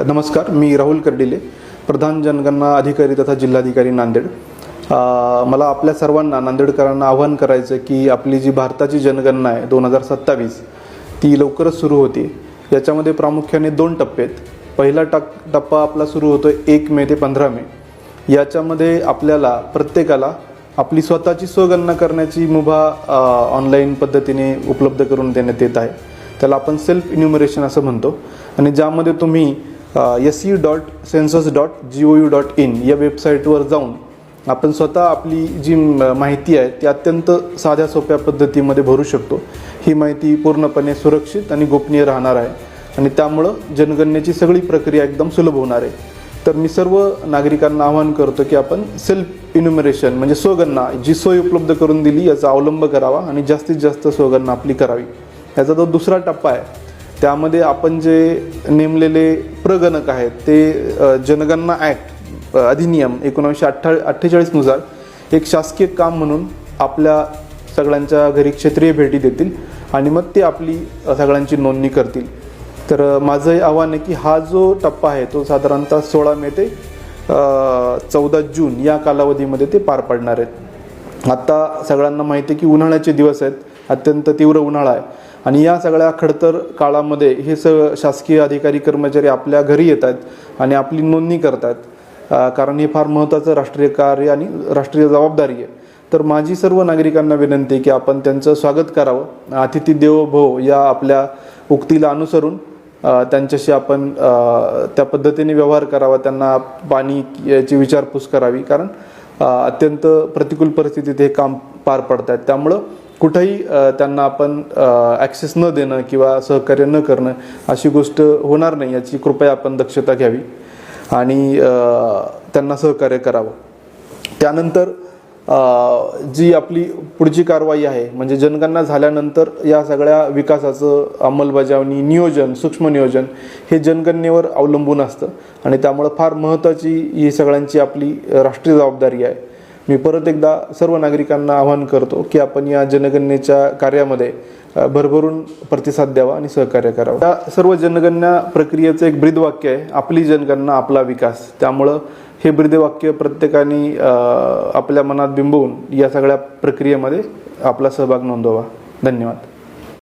नमस्कार, मी राहुल कर्डिले, प्रधान जनगणना अधिकारी तथा जिल्हाधिकारी नांदेड। मला आपल्या सर्वांना नांदेडकरांना आवाहन करायचं की आपली जी भारताची जनगणना आहे 2027 ती लवकरच सुरू होती। याच्यामध्ये प्रामुख्याने 2 टप्पे आहेत। पहिला टप्पा आपला सुरू होतोय 1 मे ते 15 मे। याच्यामध्ये आपल्याला प्रत्येकाला आपली स्वतःची स्वगणना करण्याची मुभा ऑनलाईन पद्धतीने उपलब्ध करून देण्यात येत आहे। त्याला आपण सेल्फ इन्युमरेशन असं म्हणतो आणि ज्यामध्ये तुम्ही se.census.gov.in या वेबसाईटवर जाऊन आपण स्वतः आपली जी माहिती आहे ती अत्यंत साध्या सोप्या पद्धतीमध्ये भरू शकतो। ही माहिती पूर्णपणे सुरक्षित आणि गोपनीय राहणार आहे आणि त्यामुळे जनगणनेची सगळी प्रक्रिया एकदम सुलभ होणार आहे। तर मी सर्व नागरिकांना आवाहन करतो की आपण सेल्फ इन्युमरेशन म्हणजे स्वगणना जी सोय उपलब्ध करून दिली याचा अवलंब करावा आणि जास्तीत जास्त स्वगणना आपली करावी। याचा जो दुसरा टप्पा आहे त्यामध्ये आपण जे नेमलेले प्रगणक आहेत ते जनगणना ॲक्ट अधिनियम 1948 नुसार एक शासकीय काम म्हणून आपल्या सगळ्यांच्या घरी क्षेत्रीय भेटी देतील आणि मग ते आपली सगळ्यांची नोंदणी करतील। तर माझं आव्हान आहे की हा जो टप्पा आहे तो साधारणतः 16 मे ते 14 जून या कालावधीमध्ये ते पार पडणार आहेत। आता सगळ्यांना माहिती आहे की उन्हाळ्याचे दिवस आहेत, अत्यंत तीव्र उन्हाळा आहे आणि या सगळ्या खडतर काळामध्ये हे शासकीय अधिकारी कर्मचारी आपल्या घरी येतात आणि आपली नोंदणी करतात, कारण हे फार महत्त्वाचं राष्ट्रीय कार्य आणि राष्ट्रीय जबाबदारी आहे। तर माझी सर्व नागरिकांना विनंती आहे की आपण त्यांचं स्वागत करावं। अतिथी देवो भव या आपल्या उक्तीला अनुसरून त्यांच्याशी आपण त्या पद्धतीने व्यवहार करावा, त्यांना पाणी याची विचारपूस करावी, कारण अत्यंत प्रतिकूल परिस्थितीत हे काम पार पडत आहेत। त्यामुळं कुठेही त्यांना आपण ॲक्सेस न देणं किंवा सहकार्य न करणं अशी गोष्ट होणार नाही याची कृपया आपण दक्षता घ्यावी आणि त्यांना सहकार्य करावं। त्यानंतर जी आपली पुढची कारवाई आहे म्हणजे जनगणना झाल्यानंतर या सगळ्या विकासाचं अंमलबजावणी, नियोजन, सूक्ष्म नियोजन हे जनगणनेवर अवलंबून असतं आणि त्यामुळं फार महत्त्वाची ही सगळ्यांची आपली राष्ट्रीय जबाबदारी आहे। मी परत एकदा सर्व नागरिकांना आवाहन करतो की आपण या जनगणनेच्या कार्यामध्ये भरभरून प्रतिसाद द्यावा आणि सहकार्य करावं। या सर्व जनगणना प्रक्रियेचं एक ब्रीदवाक्य आहे, आपली जनगणना आपला विकास। त्यामुळं हे ब्रीदवाक्य प्रत्येकाने आपल्या मनात बिंबवून या सगळ्या प्रक्रियेमध्ये आपला सहभाग नोंदवावा। धन्यवाद।